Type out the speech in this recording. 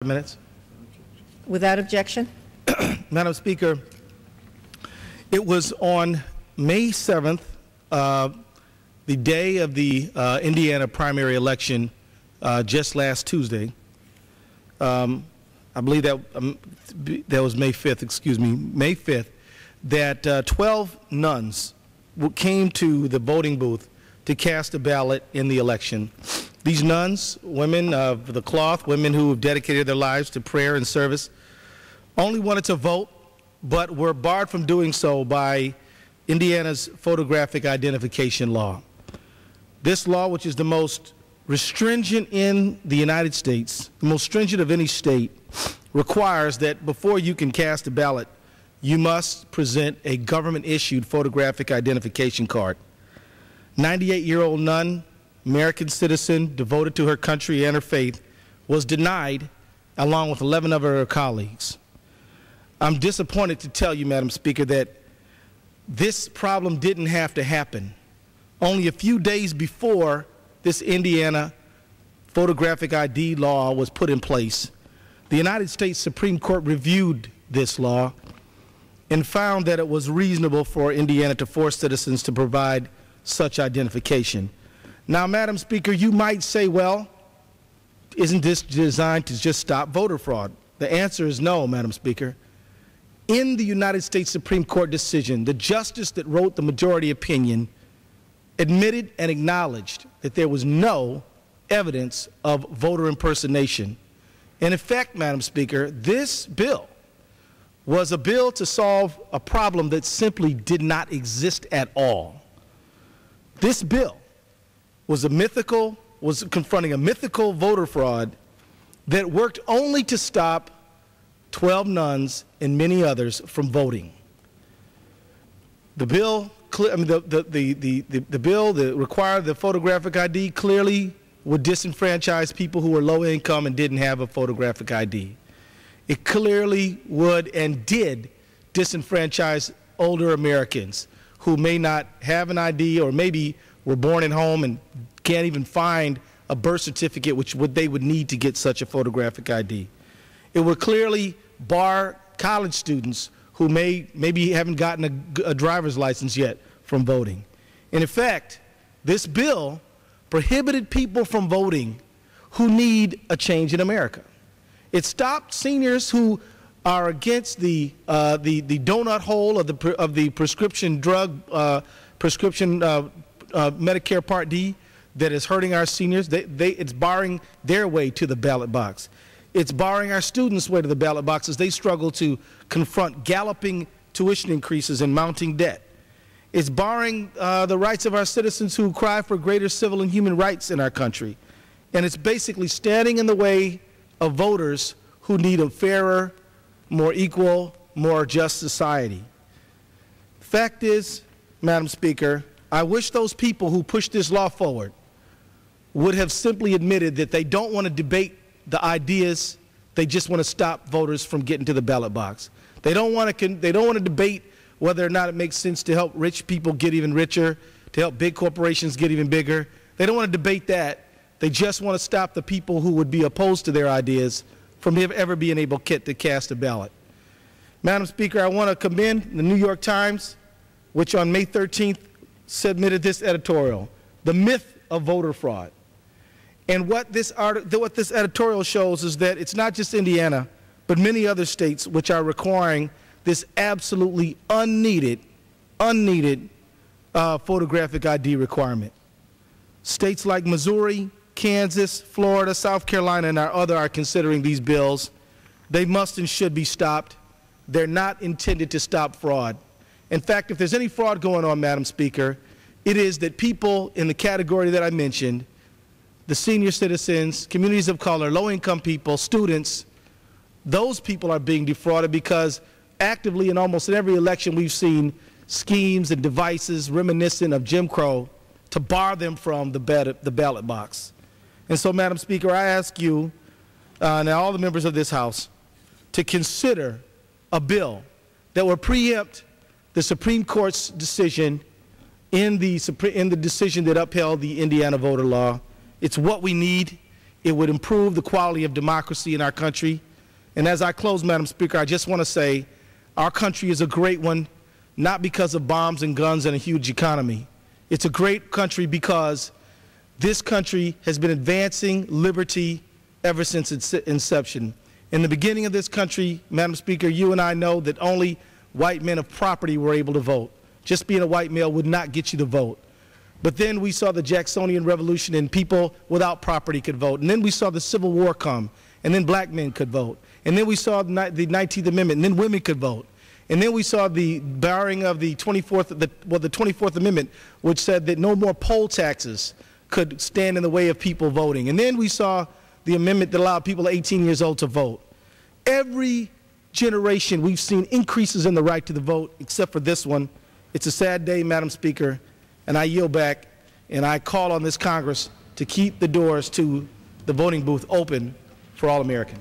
minutes. Without objection. Madam Speaker, it was on May 7th, the day of the Indiana primary election, just last Tuesday. I believe that was May 5th, excuse me, May 5th, that 12 nuns came to the voting booth to cast a ballot in the election. These nuns, women of the cloth, women who have dedicated their lives to prayer and service, only wanted to vote, but were barred from doing so by Indiana's photographic identification law. This law, which is the most stringent in the United States, the most stringent of any state, requires that before you can cast a ballot, you must present a government-issued photographic identification card. 98-year-old nun, American citizen, devoted to her country and her faith, was denied along with 11 of her colleagues. I'm disappointed to tell you, Madam Speaker, that this problem didn't have to happen. Only a few days before this Indiana photographic ID law was put in place, the United States Supreme Court reviewed this law and found that it was reasonable for Indiana to force citizens to provide such identification. Now, Madam Speaker, you might say, well, isn't this designed to just stop voter fraud? The answer is no, Madam Speaker. In the United States Supreme Court decision, the justice that wrote the majority opinion admitted and acknowledged that there was no evidence of voter impersonation. And in fact, Madam Speaker, this bill was a bill to solve a problem that simply did not exist at all. This bill was confronting a mythical voter fraud that worked only to stop 12 nuns and many others from voting. The bill, the bill that required the photographic ID clearly would disenfranchise people who were low income and didn't have a photographic ID. It clearly would and did disenfranchise older Americans who may not have an ID or maybe were born at home and can't even find a birth certificate which they would need to get such a photographic ID. It would clearly bar college students who maybe haven't gotten a driver's license yet from voting. And in fact, this bill prohibited people from voting who need a change in America. It stopped seniors who are against the donut hole of the prescription drug Medicare Part D that is hurting our seniors. It's barring their way to the ballot box. It's barring our students' way to the ballot box as they struggle to confront galloping tuition increases and mounting debt. It's barring the rights of our citizens who cry for greater civil and human rights in our country. And it's basically standing in the way of voters who need a fairer, more equal, more just society. The fact is, Madam Speaker, I wish those people who pushed this law forward would have simply admitted that they don't want to debate the ideas, they just want to stop voters from getting to the ballot box. They don't want to debate whether or not it makes sense to help rich people get even richer, to help big corporations get even bigger. They don't want to debate that. They just want to stop the people who would be opposed to their ideas from ever being able to cast a ballot. Madam Speaker, I want to commend the New York Times, which on May 13th submitted this editorial, "The Myth of Voter Fraud." And what this editorial shows is that it's not just Indiana, but many other states which are requiring this absolutely unneeded photographic ID requirement. States like Missouri, Kansas, Florida, South Carolina, and others are considering these bills. They must and should be stopped. They're not intended to stop fraud. In fact, if there's any fraud going on, Madam Speaker, it is that people in the category that I mentioned, the senior citizens, communities of color, low-income people, students, those people are being defrauded because actively in almost every election we've seen schemes and devices reminiscent of Jim Crow to bar them from the ballot box. And so, Madam Speaker, I ask you and all the members of this House to consider a bill that will preempt the Supreme Court's decision in the decision that upheld the Indiana voter law. It's what we need. It would improve the quality of democracy in our country. And as I close, Madam Speaker, I just want to say our country is a great one, not because of bombs and guns and a huge economy. It's a great country because this country has been advancing liberty ever since its inception. In the beginning of this country, Madam Speaker, you and I know that only white men of property were able to vote. Just being a white male would not get you to vote. But then we saw the Jacksonian Revolution and people without property could vote. And then we saw the Civil War come, and then black men could vote. And then we saw the 19th Amendment, and then women could vote. And then we saw the barring of the 24th Amendment, which said that no more poll taxes could stand in the way of people voting. And then we saw the amendment that allowed people 18 years old to vote. Every generation we've seen increases in the right to the vote, except for this one. It's a sad day, Madam Speaker, and I yield back, and I call on this Congress to keep the doors to the voting booth open for all Americans.